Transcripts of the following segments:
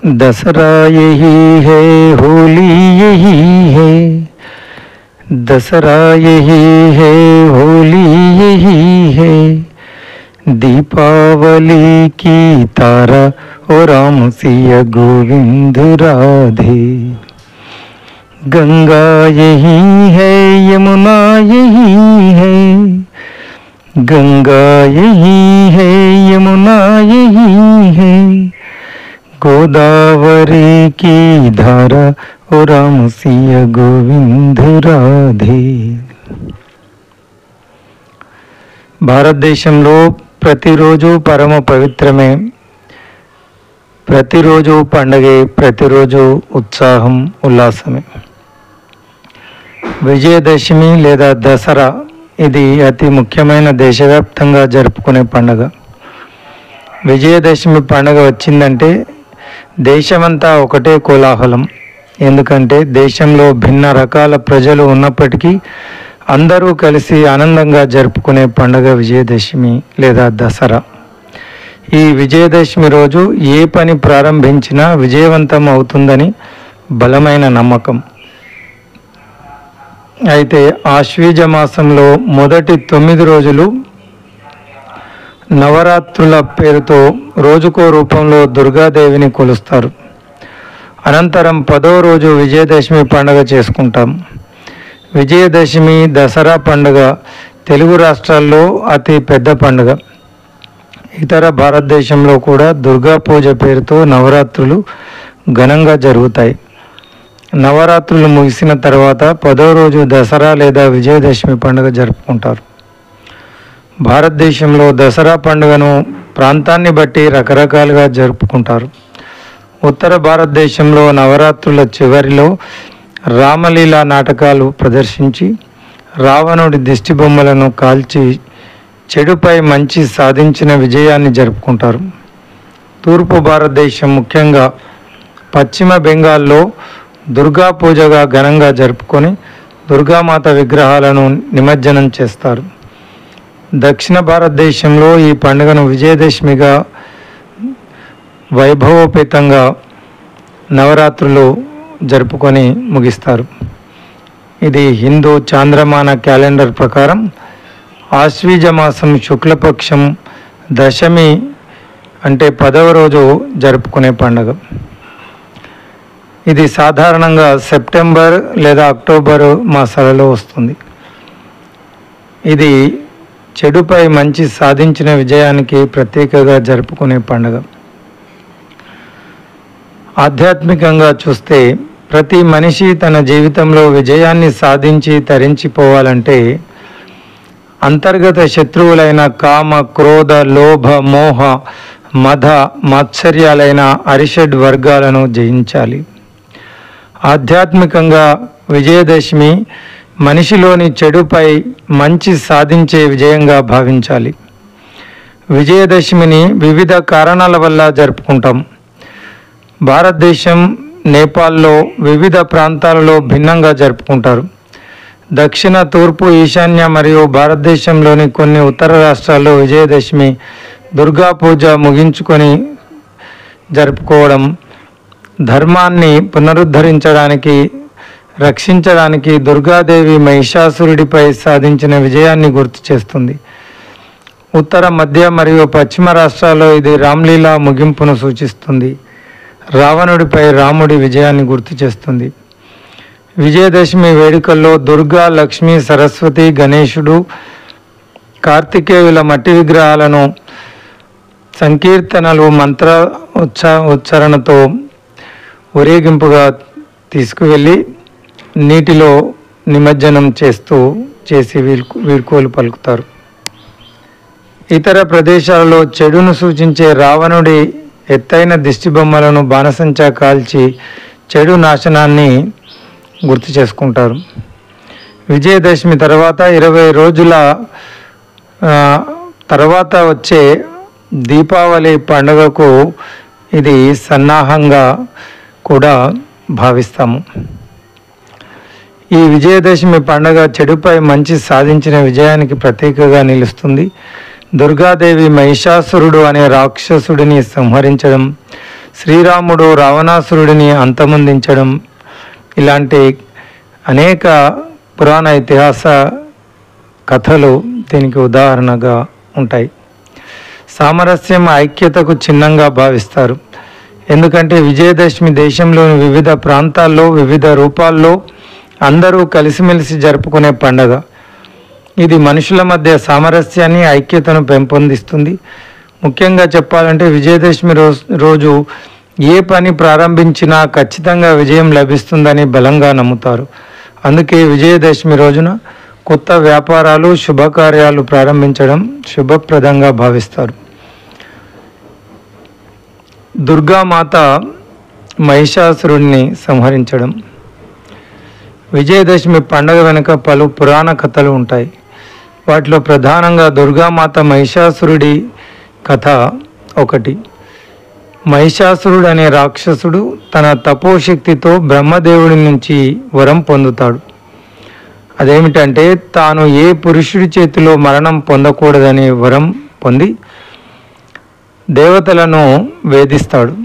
दसरा यही है, होली यही है। दसरा यही है, होली यही है। दीपावली की तारा और राम सिया गोविंद राधे। गंगा यही है, यमुना यही है। गंगा यही है, यमुना यही है। गोदावरी की धारा ओ राम सिया गोविंद राधे। భారతదేశంలో ప్రతిరోజు పరమ పవిత్రమే, ప్రతిరోజు పండగే, ప్రతిరోజు ఉత్సాహం ఉల్లాసమే. విజయదశమి లేదా దసరా ఇది అతి ముఖ్యమైన దేశవ్యాప్తంగా జరుపుకునే పండుగ. విజయదశమి పండుగ వచ్చిందంటే దేశమంతా ఒకటే కోలాహలం. ఎందుకంటే దేశంలో భిన్న రకాల ప్రజలు ఉన్నప్పటికీ అందరూ కలిసి ఆనందంగా జరుపుకునే పండుగ విజయదశమి లేదా దసరా. ఈ విజయదశమి రోజు ఏ పని ప్రారంభించినా విజయవంతం అవుతుందని బలమైన నమ్మకం. అయితే ఆశ్వీజ మాసంలో మొదటి 9 రోజులు నవరాత్రుల పేరుతో రోజుకో రూపంలో దుర్గాదేవిని కొలుస్తారు. అనంతరం 10వ రోజు విజయదశమి పండుగ చేసుకుంటాం. విజయదశమి దసరా పండుగ తెలుగు రాష్ట్రాల్లో అతి పెద్ద పండుగ. ఇతర భారతదేశంలో కూడా దుర్గా పూజ పేరుతో నవరాత్రులు ఘనంగా జరుగుతాయి. నవరాత్రులు ముగిసిన తర్వాత 10వ రోజు దసరా లేదా విజయదశమి పండుగ జరుపుకుంటారు. భారతదేశంలో దసరా పండుగను ప్రాంతాన్ని బట్టి రకరకాలుగా జరుపుకుంటారు. ఉత్తర భారతదేశంలో నవరాత్రుల చివరిలో రామలీలా నాటకాలు ప్రదర్శించి రావణుడి దిష్టి బొమ్మలను కాల్చి చెడుపై మంచి సాధించిన విజయాన్ని జరుపుకుంటారు. తూర్పు భారతదేశం ముఖ్యంగా పశ్చిమ బెంగాల్లో దుర్గా పూజగా ఘనంగా జరుపుకొని దుర్గామాత విగ్రహాలను నిమజ్జనం చేస్తారు. దక్షిణ భారతదేశంలో ఈ పండుగను విజయదశమిగా వైభవోపేతంగా నవరాత్రులు జరుపుకొని ముగిస్తారు. ఇది హిందూ చాంద్రమాన క్యాలెండర్ ప్రకారం ఆశ్వీజ మాసం శుక్లపక్షం దశమి అంటే 10వ రోజు జరుపుకునే పండుగ. ఇది సాధారణంగా సెప్టెంబర్ లేదా అక్టోబర్ మాసాలలో వస్తుంది. ఇది చెడుపై మంచి సాధించిన విజయానికి ప్రత్యేకంగా జరుపుకునే పండుగ. ఆధ్యాత్మికంగా చూస్తే ప్రతి మనిషి తన జీవితంలో విజయాన్ని సాధించి తరించిపోవాలంటే అంతర్గత శత్రువులైన కామ, క్రోధ, లోభ, మోహ, మద, మాత్సర్యాలైన అరిషడ్ వర్గాలను జయించాలి. ఆధ్యాత్మికంగా విజయదశమి మనిషిలోని చెడుపై మంచి సాధించే విజయంగా భావించాలి. విజయదశమిని వివిధ కారణాల వల్ల జరుపుకుంటాం. భారతదేశం, నేపాల్లో వివిధ ప్రాంతాలలో భిన్నంగా జరుపుకుంటారు. దక్షిణ, తూర్పు, ఈశాన్య మరియు భారతదేశంలోని కొన్ని ఉత్తర రాష్ట్రాల్లో విజయదశమి దుర్గా పూజ ముగించుకొని జరుపుకోవడం ధర్మాన్ని పునరుద్ధరించడానికి, రక్షించడానికి దుర్గాదేవి మహిషాసురుడిపై సాధించిన విజయాన్ని గుర్తు చేస్తుంది. ఉత్తర, మధ్య మరియు పశ్చిమ రాష్ట్రాల్లో ఇది రామ్లీలా ముగింపును సూచిస్తుంది. రావణుడిపై రాముడి విజయాన్ని గుర్తు చేస్తుంది. విజయదశమి వేడుకల్లో దుర్గా, లక్ష్మి, సరస్వతి, గణేశుడు, కార్తికేయుల మట్టి విగ్రహాలను సంకీర్తనలు, మంత్ర ఉచ్చారణతో ఊరేగింపుగా తీసుకువెళ్ళి నీటిలో నిమజ్జనం చేసి వీడ్కోలు పలుకుతారు. ఇతర ప్రదేశాలలో చెడును సూచించే రావణుడి ఎత్తైన దిష్టి బొమ్మలను బాణసంచా కాల్చి చెడు నాశనాన్ని గుర్తు చేసుకుంటారు. విజయదశమి తర్వాత 20 రోజుల తర్వాత వచ్చే దీపావళి పండుగకు ఇది సన్నాహంగా కూడా భావిస్తాము. ఈ విజయదశమి పండుగ చెడుపై మంచి సాధించిన విజయానికి ప్రతీకగా నిలుస్తుంది. దుర్గాదేవి మహిషాసురుడు అనే రాక్షసుడిని సంహరించడం, శ్రీరాముడు రావణాసురుడిని అంతమొందించడం, ఇలాంటి అనేక పురాణ ఇతిహాస కథలు దీనికి ఉదాహరణగా ఉంటాయి. సామరస్యం ఐక్యతకు చిహ్నంగా భావిస్తారు. ఎందుకంటే విజయదశమి దేశంలోని వివిధ ప్రాంతాల్లో వివిధ రూపాల్లో అందరూ కలిసిమెలిసి జరుపుకునే పండగ. ఇది మనుషుల మధ్య సామరస్యాన్ని, ఐక్యతను పెంపొందిస్తుంది. ముఖ్యంగా చెప్పాలంటే విజయదశమి రోజు ఏ పని ప్రారంభించినా ఖచ్చితంగా విజయం లభిస్తుందని బలంగా నమ్ముతారు. అందుకే విజయదశమి రోజున కొత్త వ్యాపారాలు, శుభకార్యాలు ప్రారంభించడం శుభప్రదంగా భావిస్తారు. దుర్గామాత మహిషాసురుడిని సంహరించడం. విజయదశమి పండుగ వెనుక పలు పురాణ కథలు ఉంటాయి. వాటిలో ప్రధానంగా దుర్గామాత మహిషాసురుడి కథ ఒకటి. మహిషాసురుడు అనే రాక్షసుడు తన తపోశక్తితో బ్రహ్మదేవుడి నుంచి వరం పొందుతాడు. అదేమిటంటే తాను ఏ పురుషుడి చేతిలో మరణం పొందకూడదనే వరం పొంది దేవతలను వేధిస్తాడు.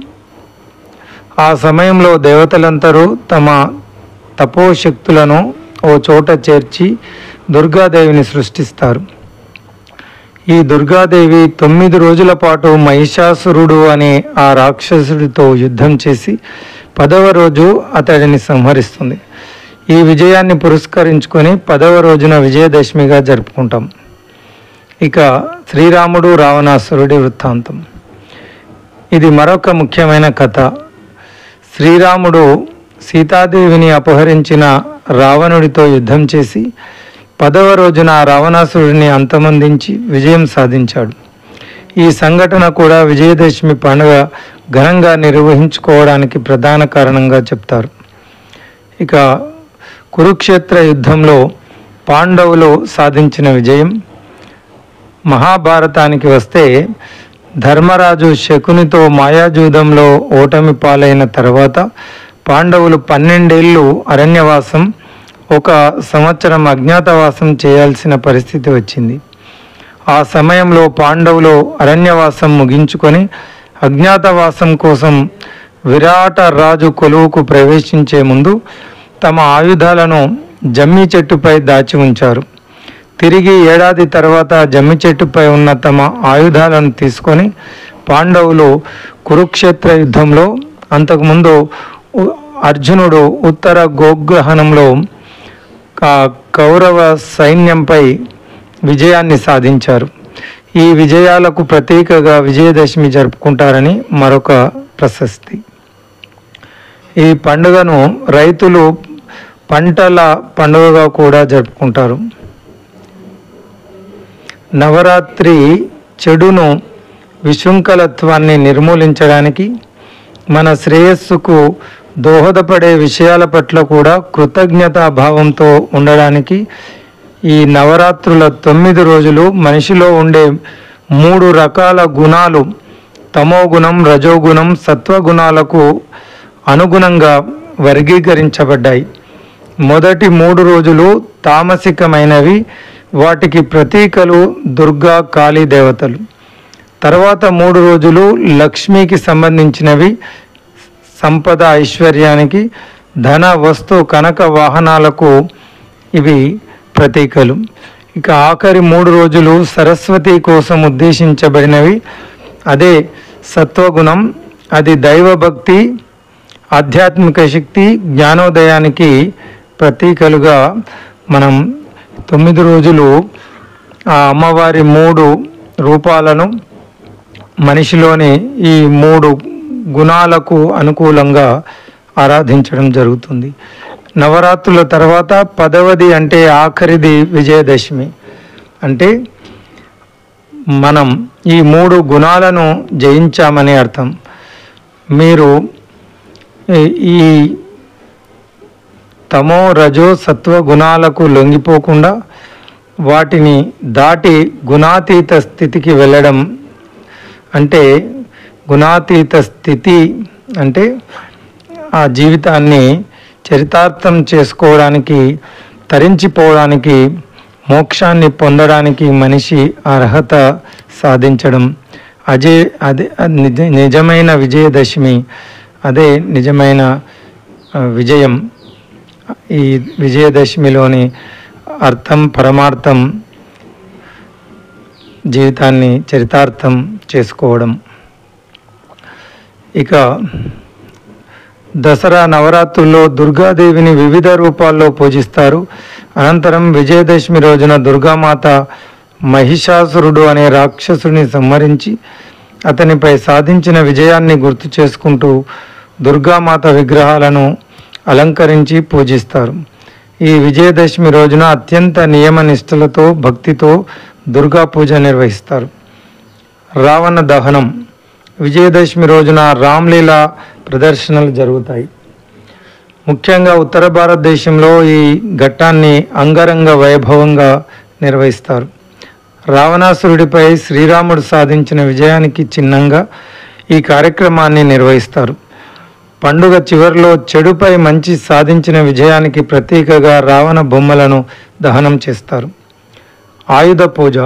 ఆ సమయంలో దేవతలందరూ తమ తపోశక్తులను ఓ చోట చేర్చి దుర్గాదేవిని సృష్టిస్తారు. ఈ దుర్గాదేవి 9 రోజుల పాటు మహిషాసురుడు అనే ఆ రాక్షసుడితో యుద్ధం చేసి 10వ రోజు అతడిని సంహరిస్తుంది. ఈ విజయాన్ని పురస్కరించుకొని 10వ రోజున విజయదశమిగా జరుపుకుంటాం. ఇక శ్రీరాముడు రావణాసురుడి వృత్తాంతం. ఇది మరొక ముఖ్యమైన కథ. శ్రీరాముడు సీతాదేవిని అపహరించిన రావణుడితో యుద్ధం చేసి 10వ రోజున రావణాసురుడిని అంతమొందించి విజయం సాధించాడు. ఈ సంఘటన కూడా విజయదశమి పండుగ ఘనంగా నిర్వహించుకోవడానికి ప్రధాన కారణంగా చెప్తారు. ఇక కురుక్షేత్ర యుద్ధంలో పాండవులు సాధించిన విజయం. మహాభారతానికి వస్తే ధర్మరాజు శకునితో మాయాజూదంలో ఓటమి పాలైన తర్వాత పాండవులు 12 ఏళ్ళు అరణ్యవాసం, 1 సంవత్సరం అజ్ఞాతవాసం చేయాల్సిన పరిస్థితి వచ్చింది. ఆ సమయంలో పాండవులు అరణ్యవాసం ముగించుకొని అజ్ఞాతవాసం కోసం విరాట రాజు కొలువుకు ప్రవేశించే ముందు తమ ఆయుధాలను జమ్మి చెట్టుపై దాచి ఉంచారు. తిరిగి ఏడాది తర్వాత జమ్మి చెట్టుపై ఉన్న తమ ఆయుధాలను తీసుకొని పాండవులు కురుక్షేత్ర యుద్ధంలో, అంతకుముందు అర్జునుడు ఉత్తర గోగ్రహణంలో కౌరవ సైన్యంపై విజయాన్ని సాధించారు. ఈ విజయాలకు ప్రతీకగా విజయదశమి జరుపుకుంటారని మరొక ప్రశస్తి. ఈ పండుగను రైతులు పంటల పండుగగా కూడా జరుపుకుంటారు. నవరాత్రి చెడును, విశృంఖలత్వాన్ని నిర్మూలించడానికి, మన శ్రేయస్సుకు దోహదపడే విషయాల పట్ల కూడా కృతజ్ఞతా భావంతో ఉండడానికి ఈ నవరాత్రుల 9 రోజులు మనిషిలో ఉండే 3 రకాల గుణాలు, తమోగుణం, రజోగుణం, సత్వగుణాలకు అనుగుణంగా వర్గీకరించబడ్డాయి. మొదటి 3 రోజులు తామసికమైనవి, వాటికి ప్రతీకలు దుర్గా, కాళీ దేవతలు. తర్వాత 3 రోజులు లక్ష్మికి సంబంధించినవి, సంపద, ఐశ్వర్యానికి, ధన, వస్తు, కనక వాహనాలకు ఇవి ప్రతీకలు. ఇక ఆఖరి 3 రోజులు సరస్వతి కోసం ఉద్దేశించబడినవి. అదే సత్వగుణం. అది దైవభక్తి, ఆధ్యాత్మిక శక్తి, జ్ఞానోదయానికి ప్రతీకలుగా మనం 9 రోజులు ఆ అమ్మవారి 3 రూపాలను, మనిషిలోని ఈ 3 గుణాలకు అనుకూలంగా ఆరాధించడం జరుగుతుంది. నవరాత్రుల తర్వాత 10వది అంటే ఆఖరిది విజయదశమి. అంటే మనం ఈ 3 గుణాలను జయించామని అర్థం. మీరు ఈ తమో, రజో, సత్వ గుణాలకు లొంగిపోకుండా వాటిని దాటి గుణాతీత స్థితికి వెళ్ళడం. అంటే గుణాతీత స్థితి అంటే ఆ జీవితాన్ని చరితార్థం చేసుకోవడానికి, తరించిపోవడానికి, మోక్షాన్ని పొందడానికి మనిషి అర్హత సాధించడం. నిజమైన విజయదశమి, అదే నిజమైన విజయం. ఈ విజయదశమిలోని అర్థం, పరమార్థం, జీవితాన్ని చరితార్థం చేసుకోవడం. ఇక దసరా నవరాత్రుల్లో దుర్గాదేవిని వివిధ రూపాల్లో పూజిస్తారు. అనంతరం విజయదశమి రోజున దుర్గామాత మహిషాసురుడు అనే రాక్షసుని సంహరించి అతనిపై సాధించిన విజయాన్ని గుర్తు చేసుకుంటూ దుర్గామాత విగ్రహాలను అలంకరించి పూజిస్తారు. ఈ విజయదశమి రోజున అత్యంత నియమ నిష్ఠలతో భక్తితో దుర్గా పూజ నిర్వహిస్తారు. రావణ దహనం. విజయదశమి రోజున రామ్లీలా ప్రదర్శనలు జరుగుతాయి. ముఖ్యంగా ఉత్తర భారతదేశంలో ఈ ఘట్టాన్ని అంగరంగ వైభవంగా నిర్వహిస్తారు. రావణాసురుడిపై శ్రీరాముడు సాధించిన విజయానికి చిహ్నంగా ఈ కార్యక్రమాన్ని నిర్వహిస్తారు. పండుగ చివరిలో చెడుపై మంచి సాధించిన విజయానికి ప్రతీకగా రావణ బొమ్మలను దహనం చేస్తారు. ఆయుధ పూజ.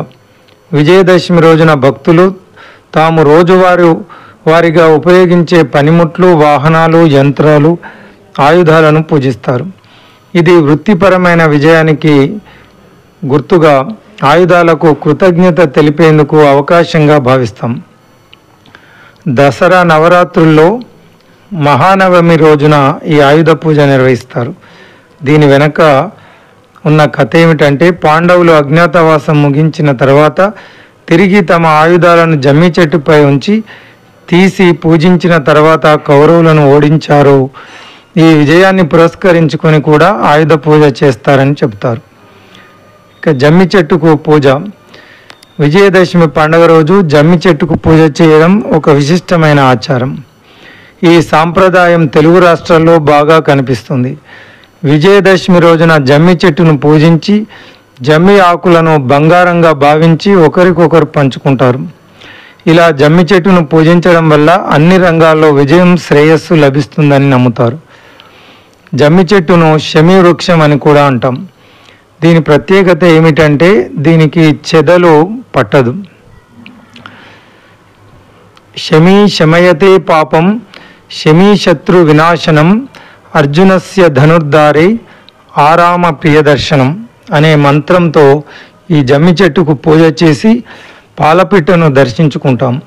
విజయదశమి రోజున భక్తులు తాము వారిగా ఉపయోగించే పనిముట్లు, వాహనాలు, యంత్రాలు, ఆయుధాలను పూజిస్తారు. ఇది వృత్తిపరమైన విజయానికి గుర్తుగా ఆయుధాలకు కృతజ్ఞత తెలిపేందుకు అవకాశంగా భావిస్తాం. దసరా నవరాత్రుల్లో మహానవమి రోజున ఈ ఆయుధ పూజ నిర్వహిస్తారు. దీని వెనక ఉన్న కథ ఏమిటంటే, పాండవులు అజ్ఞాతవాసం ముగించిన తర్వాత తిరిగి తమ ఆయుధాలను జమ్మి చెట్టుపై ఉంచి తీసి పూజించిన తర్వాత కౌరవులను ఓడించారు. ఈ విజయాన్ని పురస్కరించుకొని కూడా ఆయుధ పూజ చేస్తారని చెప్తారు. ఇక జమ్మి చెట్టుకు పూజ. విజయదశమి పండుగ రోజు జమ్మి చెట్టుకు పూజ చేయడం ఒక విశిష్టమైన ఆచారం. ఈ సాంప్రదాయం తెలుగు రాష్ట్రాల్లో బాగా కనిపిస్తుంది. విజయదశమి రోజున జమ్మి చెట్టును పూజించి జమ్మి ఆకులను బంగారంగా భావించి ఒకరికొకరు పంచుకుంటారు. ఇలా జమ్మి చెట్టును పూజించడం వల్ల అన్ని రంగాల్లో విజయం, శ్రేయస్సు లభిస్తుందని నమ్ముతారు. జమ్మి చెట్టును శమీ వృక్షం అని కూడా అంటాం. దీని ప్రత్యేకత ఏమిటంటే దీనికి చెదలు పట్టదు. శమీ శమయతే పాపం శమీ శత్రు వినాశనం అర్జునస్య ధనుర్ధారి ఆరామ ప్రియదర్శనం అనే మంత్రంతో ఈ జమ్మి చెట్టుకు పూజ చేసి పాలపిట్టను దర్శించుకుంటాం.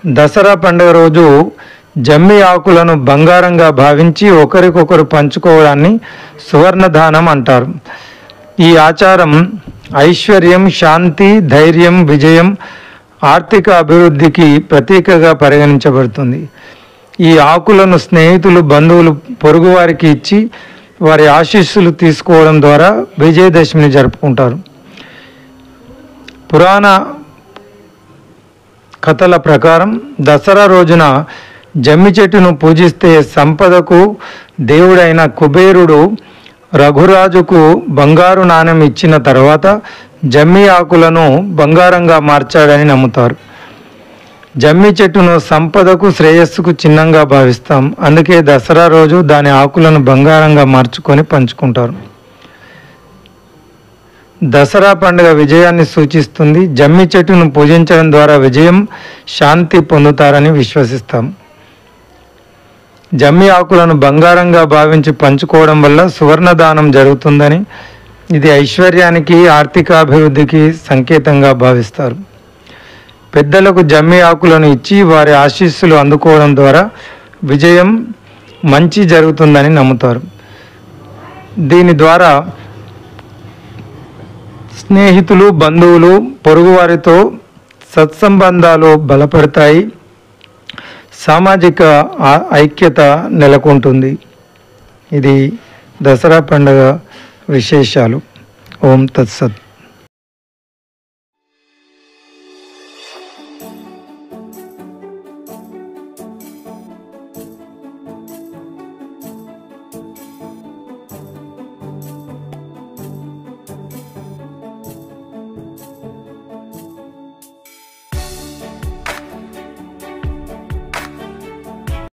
దసరా పండుగ రోజు జమ్మి ఆకులను బంగారంగా భావించి ఒకరికొకరు పంచుకోవడాన్ని సువర్ణదానం అంటారు. ఈ ఆచారం ఐశ్వర్యం, శాంతి, ధైర్యం, విజయం, ఆర్థిక అభివృద్ధికి ప్రతీకగా పరిగణించబడుతుంది. ఈ ఆకులను స్నేహితులు, బంధువులు, పొరుగువారికి ఇచ్చి వారి ఆశీస్సులు తీసుకోవడం ద్వారా విజయదశమిని జరుపుకుంటారు. పురాణ కథల ప్రకారం దసరా రోజున జమ్మి చెట్టును పూజిస్తే సంపదకు దేవుడైన కుబేరుడు రఘురాజుకు బంగారు నాణెం ఇచ్చిన తర్వాత జమ్మి ఆకులను బంగారంగా మార్చాడని నమ్ముతారు. జమ్మి చెట్టును సంపదకు, శ్రేయస్సుకు చిహ్నంగా భావిస్తాం. అందుకే దసరా రోజు దాని ఆకులను బంగారంగా మార్చుకొని పంచుకుంటారు. దసరా పండుగ విజయాన్ని సూచిస్తుంది. జమ్మి చెట్టును పూజించడం ద్వారా విజయం, శాంతి పొందుతారని విశ్వసిస్తాం. జమ్మి ఆకులను బంగారంగా భావించి పంచుకోవడం వల్ల సువర్ణదానం జరుగుతుందని, ఇది ఐశ్వర్యానికి, ఆర్థికాభివృద్ధికి సంకేతంగా భావిస్తారు. పెద్దలకు జమ్మి ఆకులను ఇచ్చి వారి ఆశీస్సులు అందుకోవడం ద్వారా విజయం, మంచి జరుగుతుందని నమ్ముతారు. దీని ద్వారా స్నేహితులు, బంధువులు, పొరుగువారితో సత్సంబంధాలు బలపడతాయి. సామాజిక ఐక్యత నెలకొంటుంది. ఇది దసరా పండుగ విశేషాలు. ఓం తత్సత్.